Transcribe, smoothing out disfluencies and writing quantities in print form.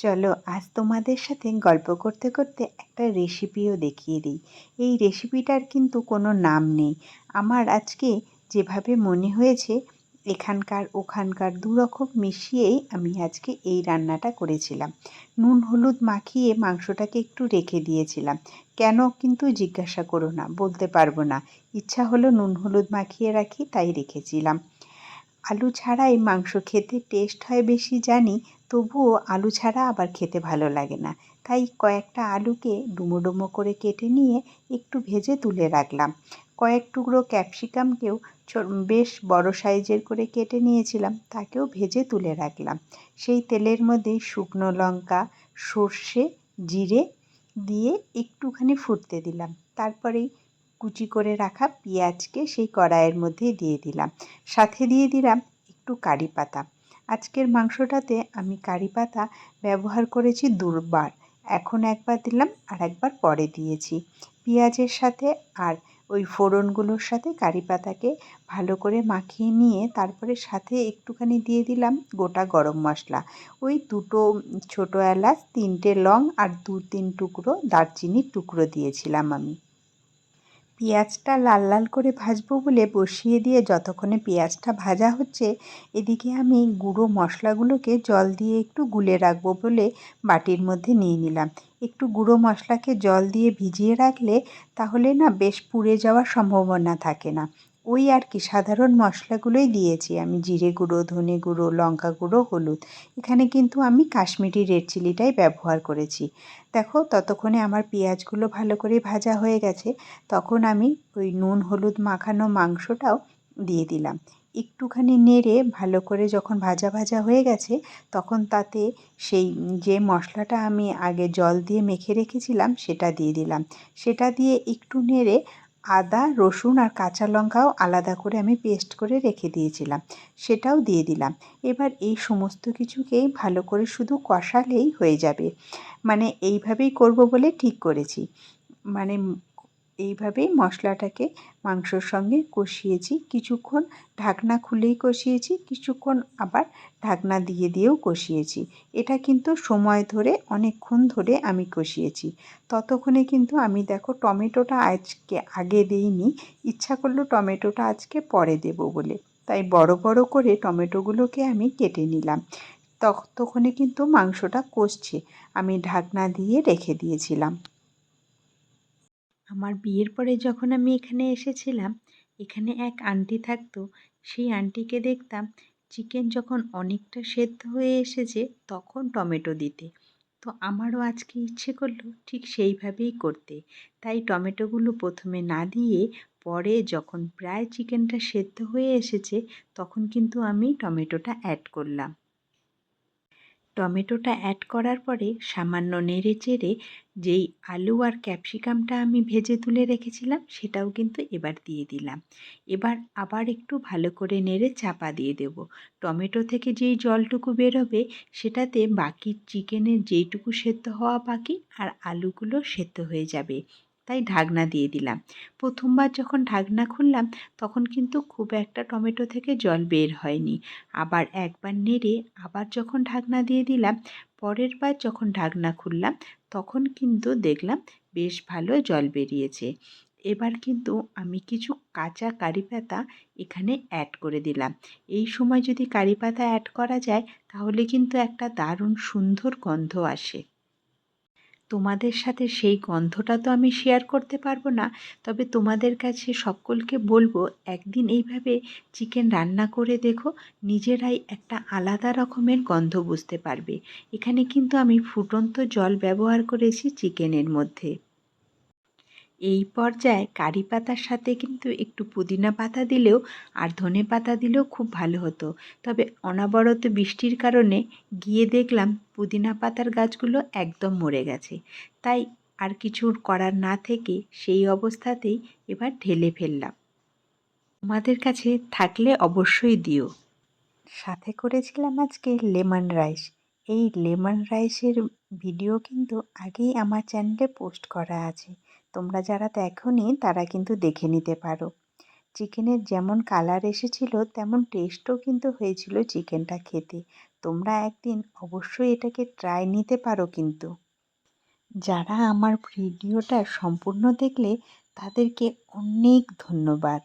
চলো আজ তোমাদের সাথে গল্প করতে করতে একটা রেসিপিও দেখিয়ে দিই। এই রেসিপিটার কিন্তু কোনো নাম নেই। আমার আজকে যেভাবে মনে হয়েছে এখানকার ওখানকার দু রকম মিশিয়েই আমি আজকে এই রান্নাটা করেছিলাম। নুন হলুদ মাখিয়ে মাংসটাকে একটু রেখে দিয়েছিলাম। কেন কিন্তু জিজ্ঞাসা করো না, বলতে পারবো না। ইচ্ছা হলো নুন হলুদ মাখিয়ে রাখি, তাই রেখেছিলাম। আলু ছাড়াই মাংস খেতে টেস্ট হয় বেশি জানি, তবুও আলু ছাড়া আবার খেতে ভালো লাগে না। তাই কয়েকটা আলুকে ডুমো ডুমো করে কেটে নিয়ে একটু ভেজে তুলে রাখলাম। কয়েক টুকরো ক্যাপসিকামকেও বেশ বড় সাইজের করে কেটে নিয়েছিলাম, তাকেও ভেজে তুলে রাখলাম। সেই তেলের মধ্যে শুকনো লঙ্কা, সর্ষে, জিরে দিয়ে একটুখানি ফুটতে দিলাম। তারপরেই কুচি করে রাখা পেঁয়াজকে সেই কড়াইয়ের মধ্যে দিয়ে দিলাম। সাথে দিয়ে দিলাম একটু কারি পাতা। আজকের মাংসটাতে আমি কারি পাতা ব্যবহার করেছি দুবার। এখন একবার দিলাম আর একবার পরে দিয়েছি। পেঁয়াজের সাথে আর ওই ফোড়নগুলোর সাথে কারি পাতাকে ভালো করে মাখিয়ে নিয়ে তারপরে সাথে একটুখানি দিয়ে দিলাম গোটা গরম মশলা। ওই দুটো ছোটো এলাচ, তিনটে লং আর 2-3 টুকরো দারচিনির টুকরো দিয়েছিলাম আমি। পেঁয়াজটা লাল লাল করে ভাজবো বলে বসিয়ে দিয়ে যতক্ষণে পেঁয়াজটা ভাজা হচ্ছে, এদিকে আমি গুঁড়ো মশলাগুলোকে জল দিয়ে একটু গুলে রাখবো বলে বাটির মধ্যে নিয়ে নিলাম। একটু গুঁড়ো মশলাকে জল দিয়ে ভিজিয়ে রাখলে তাহলে না বেশ পুড়ে যাওয়ার সম্ভাবনা থাকে না। ওই আর কি সাধারণ মশলাগুলোই দিয়েছি আমি, জিরে গুঁড়ো, ধনে গুঁড়ো, লঙ্কা গুঁড়ো, হলুদ। এখানে কিন্তু আমি কাশ্মীরি রেড চিলিটাই ব্যবহার করেছি। দেখো ততক্ষণে আমার পেঁয়াজগুলো ভালো করে ভাজা হয়ে গেছে। তখন আমি ওই নুন হলুদ মাখানো মাংসটাও দিয়ে দিলাম। একটুখানি নেড়ে ভালো করে যখন ভাজা ভাজা হয়ে গেছে, তখন তাতে সেই যে মশলাটা আমি আগে জল দিয়ে মেখে রেখেছিলাম সেটা দিয়ে দিলাম। সেটা দিয়ে একটু নেড়ে আদা, রসুন আর কাঁচা লঙ্কাও আলাদা করে আমি পেস্ট করে রেখে দিয়েছিলাম, সেটাও দিয়ে দিলাম। এবার এই সমস্ত কিছুকেই ভালো করে শুধু কষালেই হয়ে যাবে। মানে এইভাবেই করব বলে ঠিক করেছি। মানে এইভাবেই মশলাটাকে মাংসর সঙ্গে কষিয়েছি কিছুক্ষণ। ঢাকনা খুলেই কষিয়েছি, কিছুক্ষণ আবার ঢাকনা দিয়ে দিয়েও কষিয়েছি। এটা কিন্তু সময় ধরে অনেকক্ষণ ধরে আমি কষিয়েছি। ততক্ষণে কিন্তু আমি দেখো টমেটোটা আজকে আগে দিইনি, ইচ্ছা করলো টমেটোটা আজকে পরে দেব বলে, তাই বড় বড় করে টমেটোগুলোকে আমি কেটে নিলাম। ততক্ষণে কিন্তু মাংসটা কষছে, আমি ঢাকনা দিয়ে রেখে দিয়েছিলাম। আমার বিয়ের পরে যখন আমি এখানে এসেছিলাম, এখানে এক আন্টি থাকতো। সেই আন্টিকে দেখতাম চিকেন যখন অনেকটা সেদ্ধ হয়ে এসেছে তখন টমেটো দিতে। তো আমারও আজকে ইচ্ছে করলো ঠিক সেইভাবেই করতে। তাই টমেটোগুলো প্রথমে না দিয়ে পরে যখন প্রায় চিকেনটা সেদ্ধ হয়ে এসেছে তখন কিন্তু আমি টমেটোটা অ্যাড করলাম। টমেটোটা অ্যাড করার পরে সামান্য নেড়ে চেড়ে যেই আলু আর ক্যাপসিকামটা আমি ভেজে তুলে রেখেছিলাম সেটাও কিন্তু এবার দিয়ে দিলাম। এবার আবার একটু ভালো করে নেড়ে চাপা দিয়ে দেব। টমেটো থেকে যেই জলটুকু বেরোবে সেটাতে বাকি চিকেনের যেইটুকু সেদ্ধ হওয়া বাকি আর আলুগুলো সেদ্ধ হয়ে যাবে, তাই ঢাকনা দিয়ে দিলাম। প্রথমবার যখন ঢাকনা খুললাম তখন কিন্তু খুব একটা টমেটো থেকে জল বের হয়নি। আবার একবার নেড়ে আবার যখন ঢাকনা দিয়ে দিলাম, পরের বার যখন ঢাকনা খুললাম তখন কিন্তু দেখলাম বেশ ভালো জল বেরিয়েছে। এবার কিন্তু আমি কিছু কাঁচা কারি পাতা এখানে অ্যাড করে দিলাম। এই সময় যদি কারি পাতা অ্যাড করা যায় তাহলে কিন্তু একটা দারুণ সুন্দর গন্ধ আসে। তোমাদের সাথে সেই গন্ধটা তো আমি শেয়ার করতে পারবো না, তবে তোমাদের কাছে সকলকে বলবো একদিন এইভাবে চিকেন রান্না করে দেখো, নিজেরাই একটা আলাদা রকমের গন্ধ বুঝতে পারবে। এখানে কিন্তু আমি ফুটন্ত জল ব্যবহার করেছি চিকেনের মধ্যে। এই পর্যায়ে কারি পাতার সাথে কিন্তু একটু পুদিনা পাতা দিলেও আর ধনে পাতা দিলেও খুব ভালো হতো। তবে অনবরত বৃষ্টির কারণে গিয়ে দেখলাম পুদিনা পাতার গাছগুলো একদম মরে গেছে। তাই আর কিছু করার না থেকে সেই অবস্থাতেই এবার ঢেলে ফেললাম। তোমাদের কাছে থাকলে অবশ্যই দিও। সাথে করেছিলাম আজকে লেমন রাইস। এই লেমন রাইসের ভিডিও কিন্তু আগেই আমার চ্যানেলে পোস্ট করা আছে, তোমরা যারা দেখোনি তারা কিন্তু দেখে নিতে পারো। চিকেনের যেমন কালার এসেছিল তেমন টেস্টও কিন্তু হয়েছিল চিকেনটা খেতে। তোমরা একদিন অবশ্যই এটাকে ট্রাই নিতে পারো কিন্তু। যারা আমার ভিডিওটা সম্পূর্ণ দেখলে তাদেরকে অনেক ধন্যবাদ।